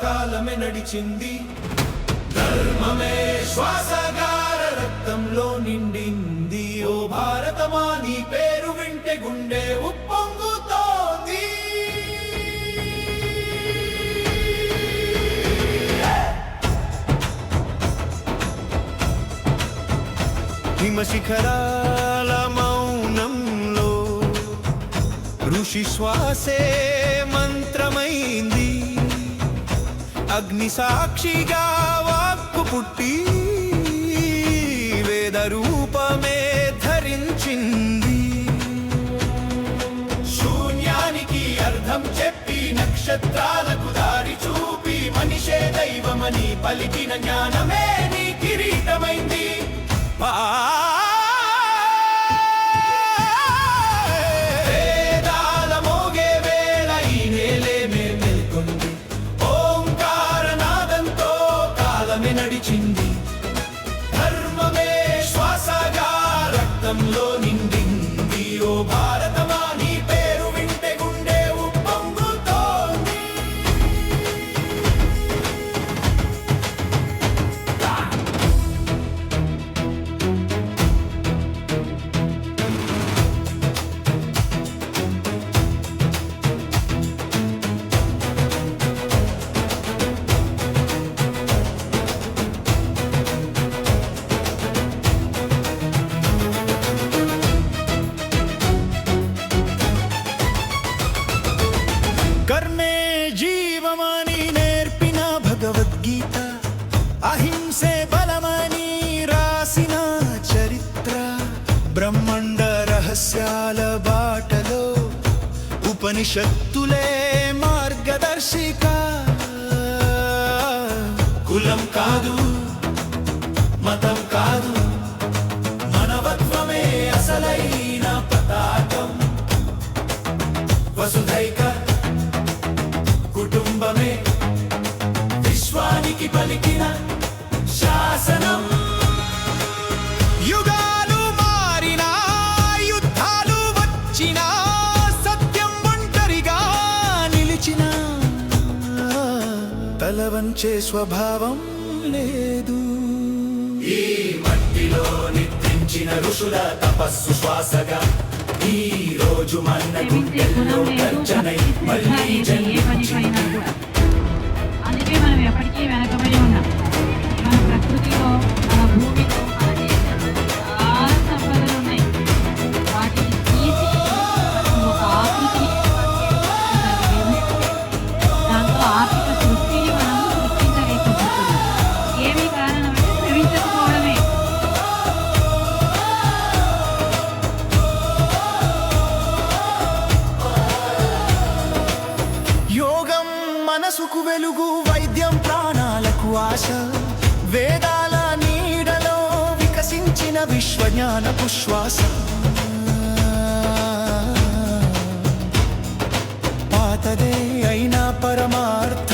కాలమే నడిచింది. ధర్మమే శ్వాసగార రక్తంలో నిండింది. ఓ భారతమా నీ పేరు వింటే గుండె ఉప్పొంగుతోంది. హిమశిఖరాల మౌనంలో ఋషి శ్వాసే మంత్రమైంది. అగ్ని సాక్షిగా వాక్కు పుట్టి వేద రూపమే ధరించింది. శూన్యానికి అర్థం చెప్పి నక్షత్రాలకు దారి చూపి మనిషే దైవమని పలికిన జ్ఞానమే నీ కిరీటమైంది. వేదాల మోగే వేళ ఈ నేలే మేల్కొంది. ఓంకారనాదంతో కాలమే నడిచింది. ధర్మమే శ్వాసగా రక్తంలో నిండింది. ఓ భారతమా నీ పేరు వింటే గుండె ఉప్పొంగుతోంది. కర్మే జీవమని నేర్పిన భగవద్గీత, అహింసే బలమని రాసిన చరిత్ర, బ్రహ్మాండ రహస్యాల బాటలో ఉపనిషత్తులే మార్గదర్శిక. కులం కాదు, మతం కాదు, మానవత్వమే అసలైన పతాకం. వసుధైక కుటుంబమే విశ్వానికి పలికిన శాసనం. యుగాలు మారినా, యుద్ధాలు వచ్చినా, సత్యం ఒంటరిగా నిలిచిన తల వంచే స్వభావం లేదు. ఈ మట్టిలో నిద్రించిన ఋషుల తపస్సు శ్వాసగా ఈ రోజు మన గుండెల్లో గర్జనై మళ్ళీ జన్మించింది. అందుకే మనం ఎప్పటికీ వెనకబడి ఉన్నాం. మన ప్రకృతిలో, మన భూమిలో, మన దేశంలో చాలా సంపదలు ఉన్నాయి. వాటిని తీసి మనం ఒక ఆకృతిని దాంతో ఆర్థిక సృష్టిని మనం సృష్టించలేకపోతున్నాం. ఏమీ కారణం అంటే శ్రమించకపోవడమే. యోగం మనసుకు వెలుగు, వైద్యం ప్రాణాలకు ఆశ. వేదాల నీడలో వికసించిన విశ్వజ్ఞానపు శ్వాస. పాతదే అయినా పరమార్థ